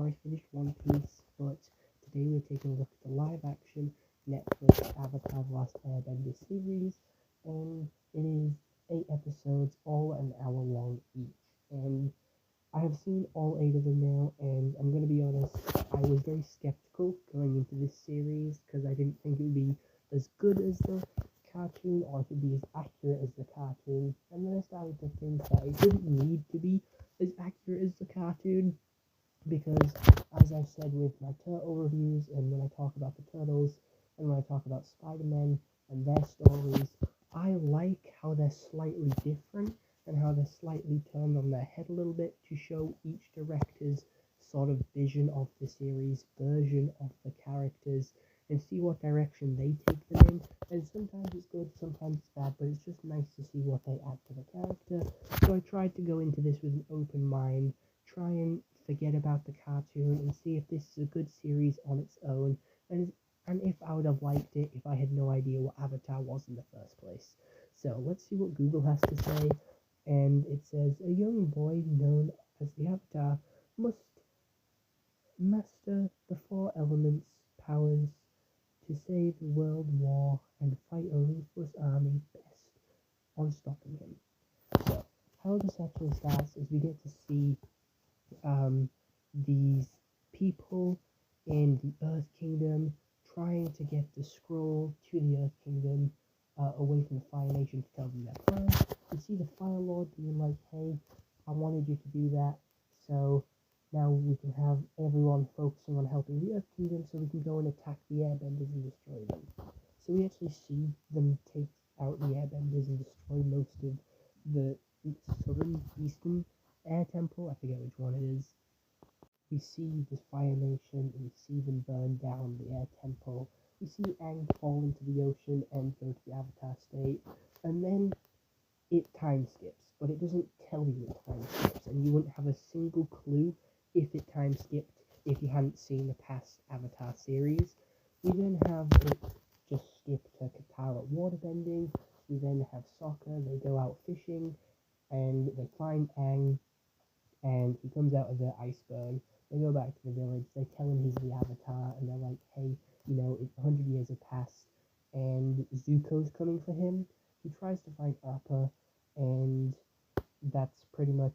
before I finished One Piece, but today we're taking a look at the live-action Netflix Avatar: The Last Airbender series, and it is 8 episodes, all an hour long each. And I have seen all 8 of them now, and I'm going to be honest, I was very skeptical going into this series because I didn't think it would be as good as the cartoon or if it would be as accurate as the cartoon, and then I started to think that it didn't need to be as accurate as the cartoon, because as I've said with my turtle reviews and when I talk about the turtles and when I talk about Spider-Man and their stories, I like how they're slightly different and how they're slightly turned on their head a little bit to show each director's sort of vision of the series, version of the characters, and see what direction they take them in. And sometimes it's good, sometimes it's bad, but it's just nice to see what they add to the character. So I tried to go into this with an open mind, try and forget about the cartoon and see if this is a good series on its own, and if I would have liked it if I had no idea what Avatar was in the first place. So let's see what Google has to say. And it says, a young boy known as the Avatar must master the 4 elements powers to save the world war and fight a ruthless army best on stopping him. So how this actually starts is we get to see these people in the Earth Kingdom trying to get the scroll to the Earth Kingdom away from the Fire Nation to tell them their plan. We see the Fire Lord being like, hey, I wanted you to do that, so now we can have everyone focusing on helping the Earth Kingdom so we can go and attack the Airbenders and destroy them. So we actually see them take out the Airbenders and destroy most of the southern, eastern air temple. I forget which one it is. We see the Fire Nation, and we see them burn down the air temple. We see Aang fall into the ocean and go to the Avatar state, and then it time skips, but it doesn't tell you it time skips, and you wouldn't have a single clue if it time skipped if you hadn't seen the past Avatar series. We then have it just skip to Katara waterbending. We then have Sokka, they go out fishing, and they find Aang, and he comes out of the iceberg. They go back to the village, they tell him he's the Avatar, and they're like, hey, 100 years have passed, and Zuko's coming for him. He tries to find Appa, and that's pretty much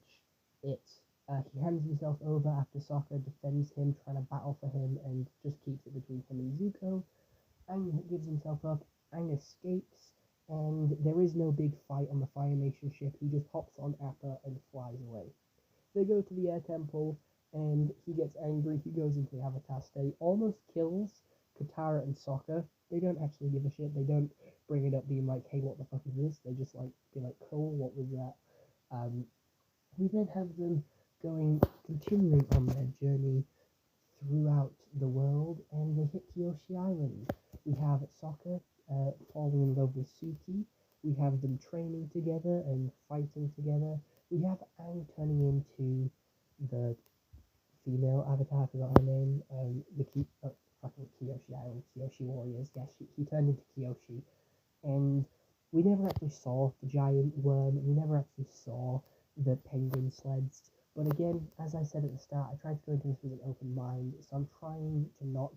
it. He hands himself over after Sokka defends him, trying to battle for him, and just keeps it between him and Zuko. Aang gives himself up, Aang escapes, and there is no big fight on the Fire Nation ship. He just hops on Appa and flies away. They go to the air temple, and he gets angry. He goes into the Avatar state, almost kills Katara and Sokka. They don't actually give a shit. They don't bring it up being like, hey, what the fuck is this? They just be like, cool, what was that? We then have them continuing on their journey throughout the world, and they hit Kyoshi Island. We have Sokka falling in love with Suki. We have them training together and fighting together. We have Aang turning into the female Avatar, I forgot her name, fucking Kyoshi Island, Kyoshi Warriors. Yes, he turned into Kyoshi, and we never actually saw the giant worm. We never actually saw the penguin sleds. But again, as I said at the start, I tried to go into this with an open mind, so I'm trying to not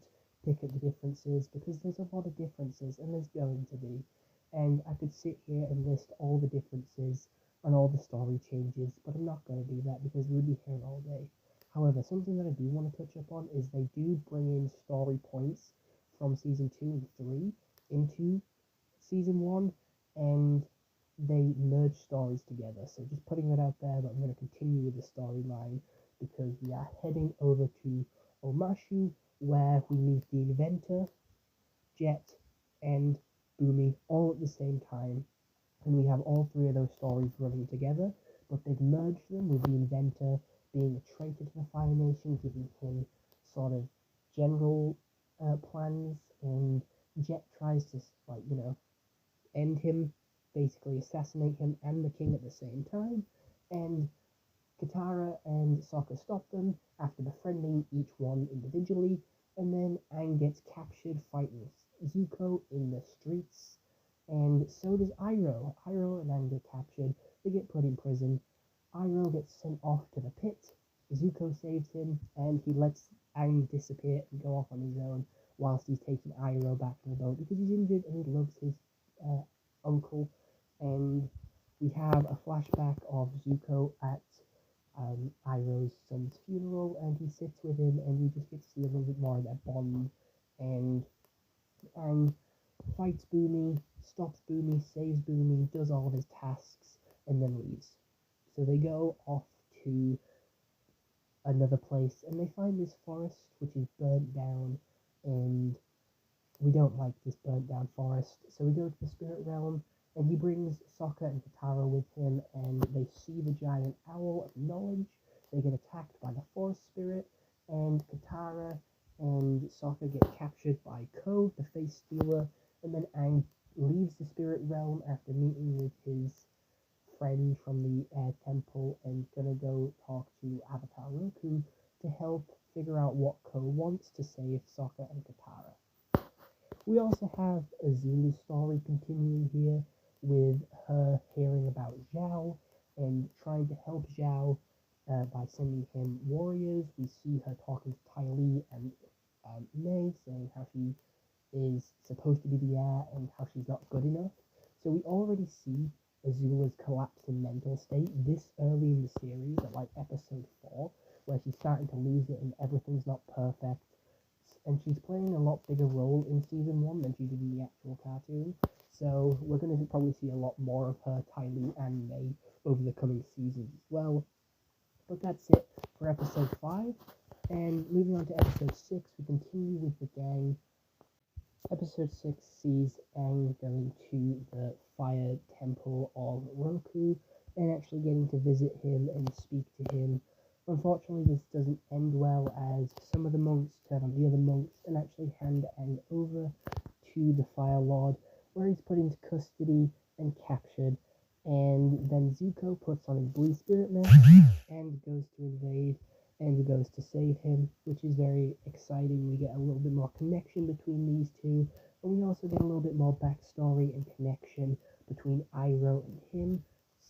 pick at the differences, because there's a lot of differences, and there's going to be. And I could sit here and list all the differences and all the story changes, but I'm not going to do that because we'd be here all day. However, something that I do want to touch upon is they do bring in story points from season 2 and 3 into season 1, and they merge stories together. So just putting that out there, but I'm going to continue with the storyline because we are heading over to Omashu, where we meet the inventor, Jet, and Boomy all at the same time. And we have all 3 of those stories running together, but they've merged them with the inventor being a traitor to the Fire Nation, giving him sort of general plans, and Jet tries to, end him, basically assassinate him and the king at the same time, and Katara and Sokka stop them after befriending each one individually, and then Aang gets captured fighting Zuko in the streets, and so does Iroh. Iroh and Aang get captured, they get put in prison. Iroh gets sent off to the pit, Zuko saves him, and he lets Aang disappear and go off on his own whilst he's taking Iroh back to the boat because he's injured and he loves his uh, uncle. And we have a flashback of Zuko at Iroh's son's funeral, and he sits with him, and we just get to see a little bit more of their bond. And Aang fights Boomy, stops Boomy, saves Boomy, does all of his tasks, and then leaves. So they go off to another place, and they find this forest which is burnt down, and we don't like this burnt down forest. So we go to the spirit realm, and he brings Sokka and Katara with him, and they see the giant owl of knowledge. They get attacked by the forest spirit, and Katara and Sokka get captured by Ko, the face stealer, and then Aang leaves the spirit realm after meeting with his friend from the temple and gonna go talk to Avatar Roku to help figure out what Ko wants to save Sokka and Katara. We also have Azula's story continuing here with her hearing about Zhao and trying to help Zhao by sending him warriors. We see her talking to Ty Lee and May, saying how she is supposed to be the heir and how she's not good enough. So we already see Azula's collapsing mental state this early in the series at like episode 4, where she's starting to lose it and everything's not perfect. And she's playing a lot bigger role in season 1 than she did in the actual cartoon. So we're going to probably see a lot more of her, Ty Lee, and May over the coming seasons as well. But that's it for episode 5. And moving on to episode 6, we continue with the gang. Episode 6 sees Aang going to the Fire Temple of Roku and actually getting to visit him and speak to him. Unfortunately, this doesn't end well as some of the monks turn on the other monks and actually hand Aang over to the Fire Lord, where he's put into custody and captured. And then Zuko puts on his blue spirit mask and goes to invade and goes to save him, which is very exciting. We get a little bit more connection between these two, and we also get a little bit more backstory and connection between Iroh and him,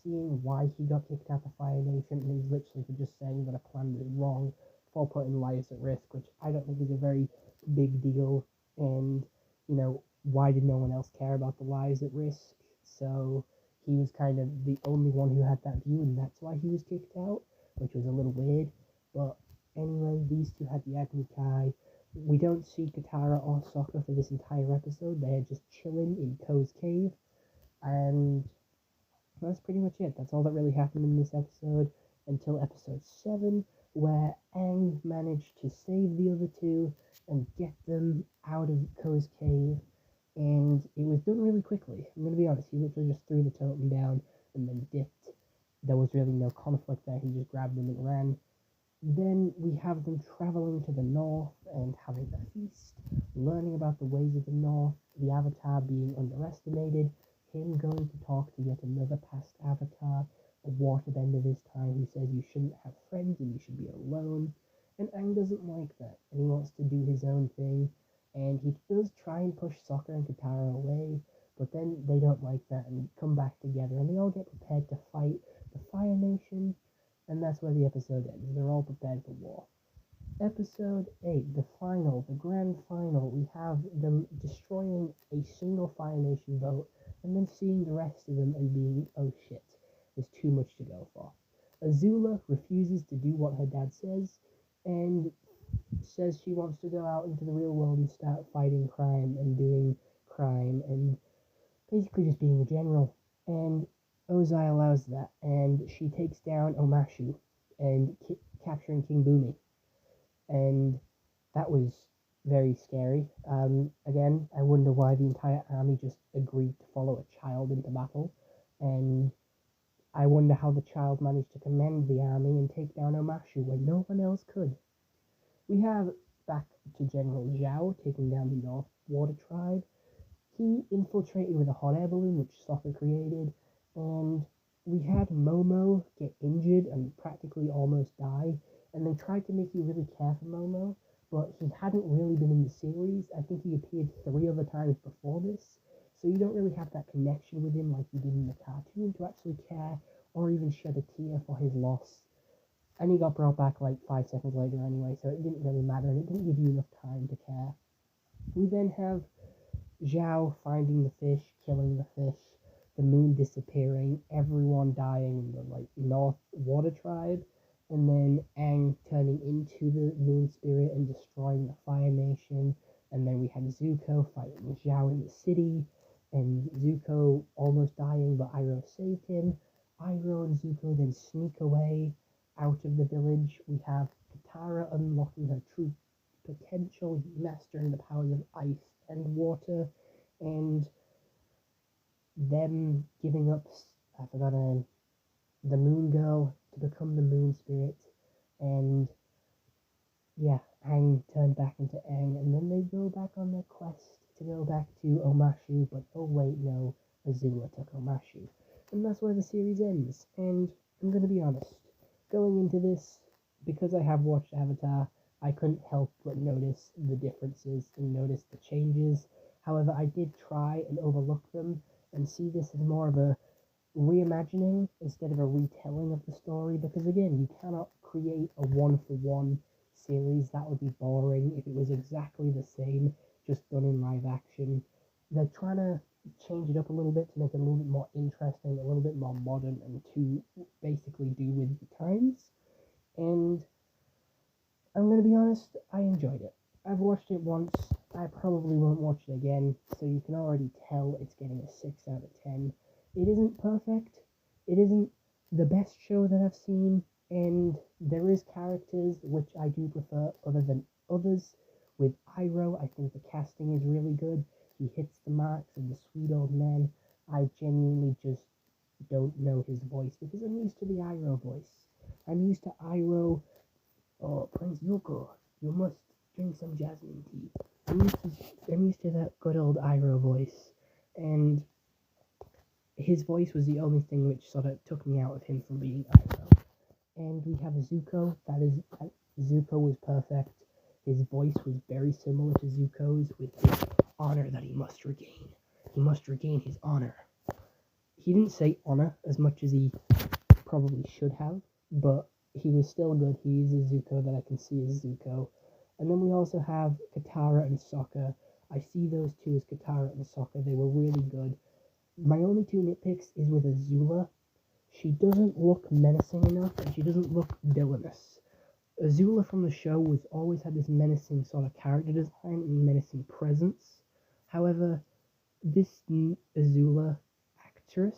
seeing why he got kicked out of Fire Nation, and he's literally for just saying that a plan was wrong for putting lives at risk, which I don't think is a very big deal. And, you know, why did no one else care about the lives at risk? So he was kind of the only one who had that view, and that's why he was kicked out, which was a little weird. But anyway, these two had the Agni Kai. We don't see Katara or Sokka for this entire episode. They're just chilling in Ko's cave. And that's pretty much it. That's all that really happened in this episode until episode 7, where Aang managed to save the other two and get them out of Ko's cave. And it was done really quickly. I'm going to be honest, he literally just threw the totem down and then dipped. There was really no conflict there. He just grabbed them and ran. Then we have them traveling to the north and having a feast, learning about the ways of the north, the Avatar being underestimated, him going to talk to yet another past Avatar, a waterbender this time, who says you shouldn't have friends and you should be alone. And Aang doesn't like that, and he wants to do his own thing, and he does try and push Sokka and Katara away, but then they don't like that and come back together, and they all get prepared to fight the Fire Nation. And that's where the episode ends. They're all prepared for war. Episode 8, the final, the grand final, we have them destroying a single Fire Nation boat and then seeing the rest of them and being, oh shit, there's too much to go for. Azula refuses to do what her dad says and says she wants to go out into the real world and start fighting crime and doing crime and basically just being a general. And Ozai allows that, and she takes down Omashu and capturing King Bumi. And that was very scary. Again, I wonder why the entire army just agreed to follow a child into battle. And I wonder how the child managed to command the army and take down Omashu when no one else could. We have back to General Zhao taking down the North Water Tribe. He infiltrated with a hot air balloon, which Sokka created, and we had Momo get injured and practically almost die, and they tried to make you really care for Momo, but he hadn't really been in the series. I think he appeared 3 other times before this, so you don't really have that connection with him like you did in the cartoon to actually care or even shed a tear for his loss. And he got brought back like 5 seconds later anyway, so it didn't really matter, and it didn't give you enough time to care. We then have Zhao finding the fish, killing the fish, the moon disappearing, everyone dying in the like North Water Tribe, and then Aang turning into the moon spirit and destroying the Fire Nation, and then we had Zuko fighting Zhao in the city, and Zuko almost dying, but Iroh saved him. Iroh and Zuko then sneak away out of the village. We have Katara unlocking her true potential, mastering the powers of ice and water, and them giving up, I forgot her name, the Moon Girl to become the Moon Spirit, and yeah, Aang turned back into Aang, and then they go back on their quest to go back to Omashu, but oh wait, no, Azula took Omashu. And that's where the series ends, and I'm gonna be honest, going into this, because I have watched Avatar, I couldn't help but notice the differences and notice the changes. However, I did try and overlook them and see this as more of a reimagining instead of a retelling of the story, because again, you cannot create a one-for-one series. That would be boring if it was exactly the same, just done in live action. They're trying to change it up a little bit to make it a little bit more interesting, a little bit more modern, and to basically do with the times. And I'm going to be honest, I enjoyed it. I've watched it once, I probably won't watch it again, so you can already tell it's getting a 6 out of 10. It isn't perfect, it isn't the best show that I've seen, and there is characters which I do prefer other than others. With Iroh, I think the casting is really good. He hits the marks, and the sweet old man, I genuinely just don't know his voice, because I'm used to the Iroh voice. I'm used to Iroh, oh, Prince Zuko, you must drink some jasmine tea. I'm used to that good old Iroh voice, and his voice was the only thing which sort of took me out of him from being Iroh. And we have Zuko. Zuko was perfect. His voice was very similar to Zuko's, with his honor that he must regain. He must regain his honor. He didn't say honor as much as he probably should have, but he was still good. He is a Zuko that I can see as Zuko. And then we also have Katara and Sokka. I see those two as Katara and Sokka. They were really good. My only two nitpicks is with Azula. She doesn't look menacing enough, and she doesn't look villainous. Azula from the show was always had this menacing sort of character design and menacing presence. However, this Azula actress,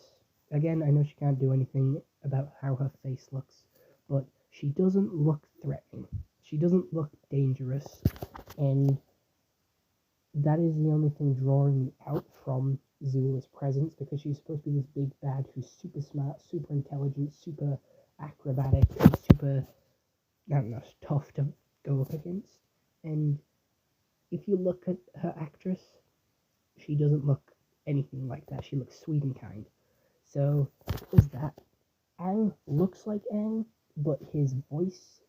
again, I know she can't do anything about how her face looks, but she doesn't look threatening. She doesn't look dangerous, and that is the only thing drawing me out from Zula's presence, because she's supposed to be this big bad who's super smart, super intelligent, super acrobatic, and super, I don't know, tough to go up against. And if you look at her actress, she doesn't look anything like that. She looks sweet and kind. So, there's that. Aang looks like Aang, but his voice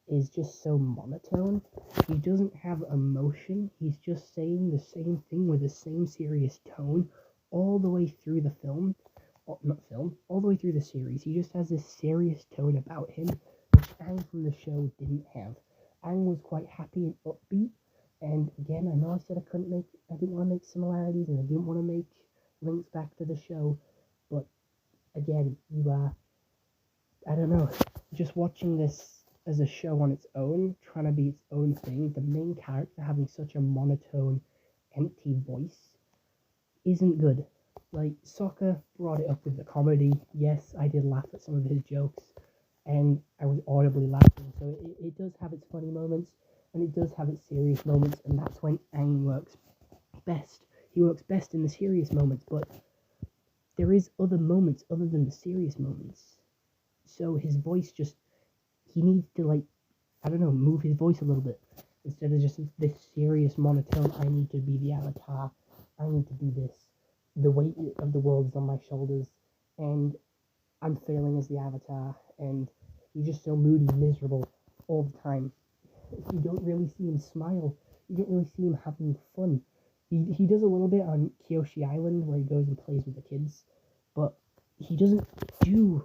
is just so monotone. He doesn't have emotion. He's just saying the same thing with the same serious tone all the way through the film. All the way through the series. He just has this serious tone about him, which Aang from the show didn't have. Aang was quite happy and upbeat. And again, I know I said I didn't want to make similarities, and I didn't want to make links back to the show, but again, I don't know, just watching this as a show on its own, trying to be its own thing, the main character having such a monotone, empty voice, isn't good. Like, Sokka brought it up with the comedy. Yes, I did laugh at some of his jokes, and I was audibly laughing, so it does have its funny moments, and it does have its serious moments, and that's when Aang works best. He works best in the serious moments, but there is other moments other than the serious moments. So his voice just, he needs to, like, I don't know, move his voice a little bit. Instead of just this serious monotone, I need to be the Avatar, I need to do this. The weight of the world is on my shoulders, and I'm failing as the Avatar, and he's just so moody and miserable all the time. You don't really see him smile. You don't really see him having fun. He does a little bit on Kyoshi Island, where he goes and plays with the kids, but he doesn't do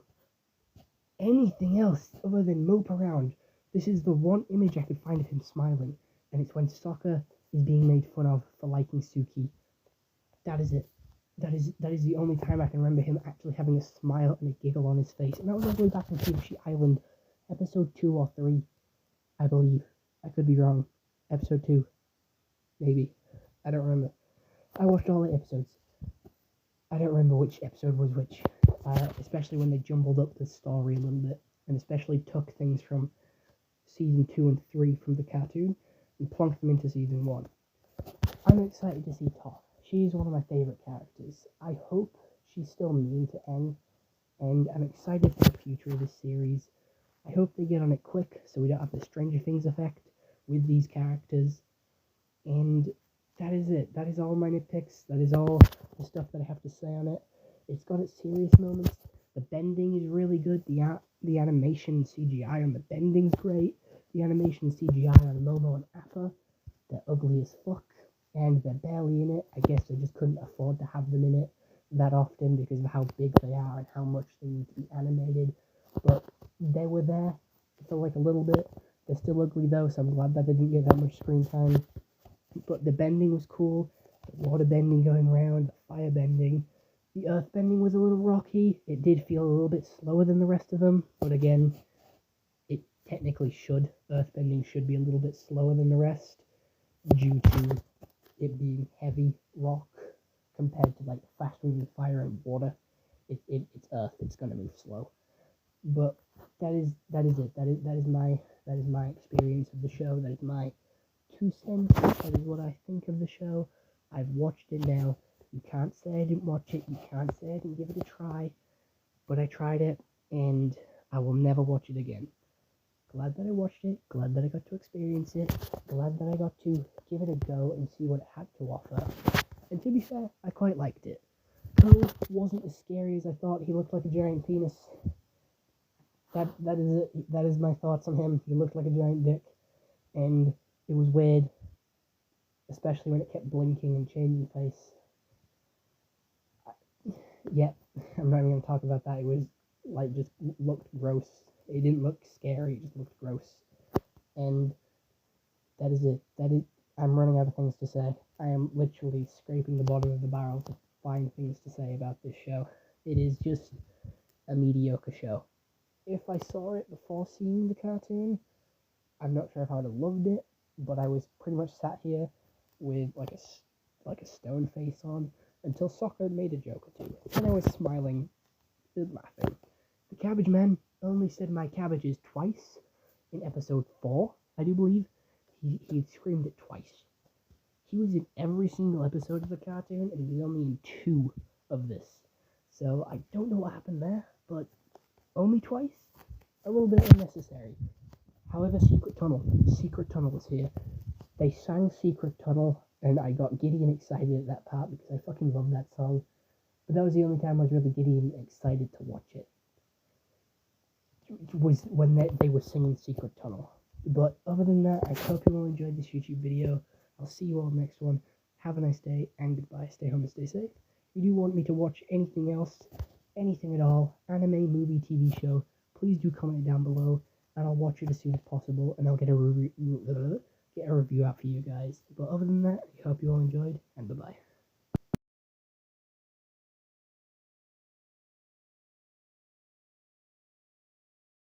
anything else other than mope around. This is the one image I could find of him smiling, and it's when Sokka is being made fun of for liking Suki. That is it. That is the only time I can remember him actually having a smile and a giggle on his face, and that was all the way back in Kiyoshi Island, episode 2 or 3, I believe. I could be wrong. Episode 2, maybe. I don't remember. I watched all the episodes. I don't remember which episode was which, especially when they jumbled up the story a little bit, and especially took things from season 2 and 3 from the cartoon and plunked them into season 1. I'm excited to see Toph. She's one of my favourite characters. I hope she's still mean to Aang, and I'm excited for the future of this series. I hope they get on it quick so we don't have the Stranger Things effect with these characters. And that is it. That is all my nitpicks. That is all the stuff that I have to say on it. It's got its serious moments. The bending is really good. The animation CGI on the bending's great. The animation CGI on Momo and Appa, they're ugly as fuck, and they're barely in it. I guess they just couldn't afford to have them in it that often because of how big they are and how much they need to be animated. But they were there for like a little bit. They're still ugly though, so I'm glad that they didn't get that much screen time. But the bending was cool. The water bending going around, the fire bending. The earth bending was a little rocky. It did feel a little bit slower than the rest of them, but again, it technically should. Earth bending should be a little bit slower than the rest due to it being heavy rock compared to like fast moving fire and water. It's earth. It's gonna move slow. But that is it. That is my experience of the show. That is my 2 cents. That is what I think of the show. I've watched it now. You can't say I didn't watch it. You can't say I didn't give it a try. But I tried it, and I will never watch it again. Glad that I watched it. Glad that I got to experience it. Glad that I got to give it a go and see what it had to offer. And to be fair, I quite liked it. Poe wasn't as scary as I thought. He looked like a giant penis. That is it. That is my thoughts on him. He looked like a giant dick. And it was weird, especially when it kept blinking and changing face. Yeah, I'm not even going to talk about that. It was, like, just looked gross. It didn't look scary, it just looked gross. And that is it. I'm running out of things to say. I am literally scraping the bottom of the barrel to find things to say about this show. It is just a mediocre show. If I saw it before seeing the cartoon, I'm not sure if I would have loved it, but I was pretty much sat here with like a stone face on until Sokka made a joke or two, and I was smiling and laughing. The Cabbage Man only said "my cabbages" twice in episode 4, I do believe. He screamed it twice. He was in every single episode of the cartoon, and he was only in 2 of this. So I don't know what happened there, but only twice? A little bit unnecessary. However, Secret Tunnel is here. They sang Secret Tunnel, and I got giddy and excited at that part because I fucking love that song. But that was the only time I was really giddy and excited to watch it. Was when they were singing Secret Tunnel. But other than that, I hope you all enjoyed this YouTube video. I'll see you all next one. Have a nice day, and goodbye. Stay home and stay safe. If you do want me to watch anything else, anything at all, anime, movie, TV show, please do comment down below, and I'll watch it as soon as possible, and I'll get a review out for you guys. But other than that, I hope you all enjoyed, and bye-bye.